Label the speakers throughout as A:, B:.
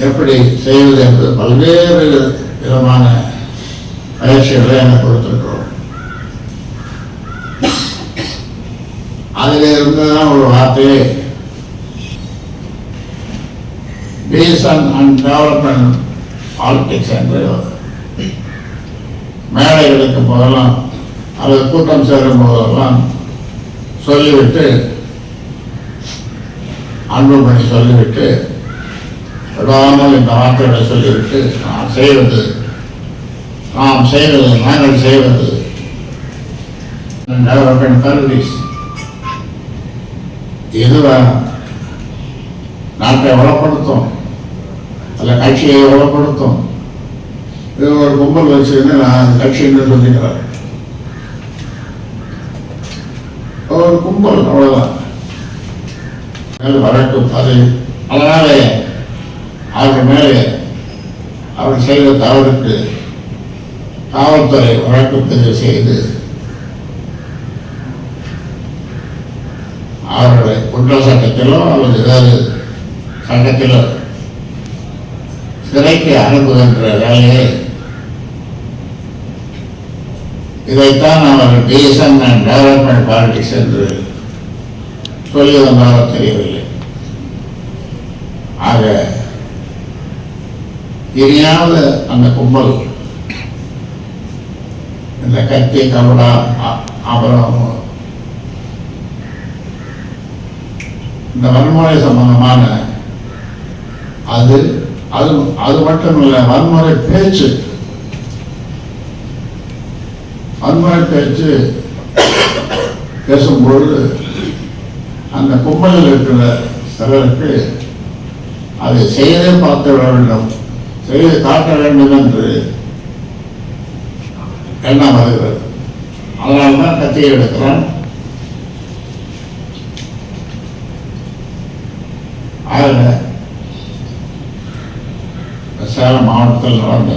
A: எப்படி செய்வது என்பது பல்வேறு விதமான பயிற்சிகளை எனக்கு கொடுத்திருக்கிறோம். அதில் இருந்துதான் ஒரு வார்த்தையை டீசன் அண்ட் டெவலப்மெண்ட் பாலிடிக்ஸ் என்று மேடைகளுக்கு போதெல்லாம் அல்லது கூட்டம் சேரும் போதெல்லாம் சொல்லிவிட்டு அன்பு பண்ணி சொல்லிவிட்டு விடாமல் இந்த வார்த்தைகளை சொல்லிவிட்டு நாங்கள் செய்வது நாங்கள் செய்வது டெவலப்மெண்ட் கல்விஸ் இது நாட்டை வளப்படுத்தும் அல்ல கட்சியை வளப்படுத்தும். இது ஒரு கும்பல் வச்சுன்னு நான் கட்சி என்று சொல்லிக்கிறேன். ஒரு கும்பல் அவ்வளவுதான் வரட்டும். அது அதனாலே அவர் மேலே அவர் செய்த தவறுக்கு காவல்துறை வழக்கு பதிவு செய்து அவர்களை குற்ற சட்டத்திலோ அல்லது ஏதாவது சட்டத்திலோ சிறைக்கு அனுப்புகின்ற வேலையை இதைத்தான் அவர் டீசன் அண்ட் டெவலப்மெண்ட் பாலிடிக்ஸ் என்று சொல்லி வந்தாரோ தெரியவில்லை. ஆக இனியாவது அந்த கும்பல் இந்த கத்தி கபடா அப்புறம் இந்த வன்முறை சம்பந்தமான அது அது அது மட்டும் இல்லை, வன்முறை பேச்சு பேசும்பொழுது அந்த கும்பலில் இருக்கிற சிலருக்கு அதை செய்தே பார்த்து விட வேண்டும், செய்து காட்ட வேண்டும் என்று எண்ணம் வருகிறது. அதனால்தான் கத்தியை எடுக்கிறான். ஆக சேலம் மாவட்டத்தில் நடந்த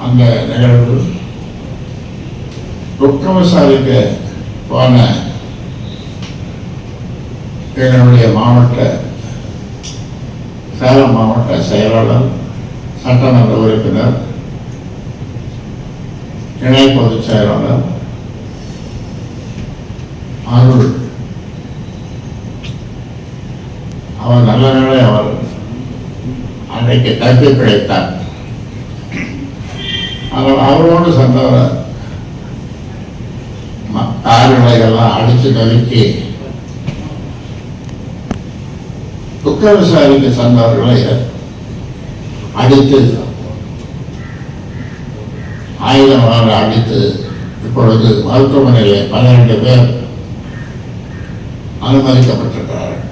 A: அந்த நிகழ்வு துக்கம் விசாரிக்க போன எங்களுடைய சேலம் மாவட்ட செயலாளர், சட்டமன்ற உறுப்பினர், இணை பொதுச் செயலாளர் அருள், அவர் நல்ல நிலை அவர் அன்றைக்கு தப்பி பிழைத்தார். அவரோடு சென்றவர் கால்களையெல்லாம் அடித்து நறுக்கி துக்க விசாரிக்க சென்றவர்களை அடித்து ஆயுதமாக அடித்து இப்பொழுது மருத்துவமனையில் 12 பேர் அனுமதிக்கப்பட்டிருக்கிறார்கள்.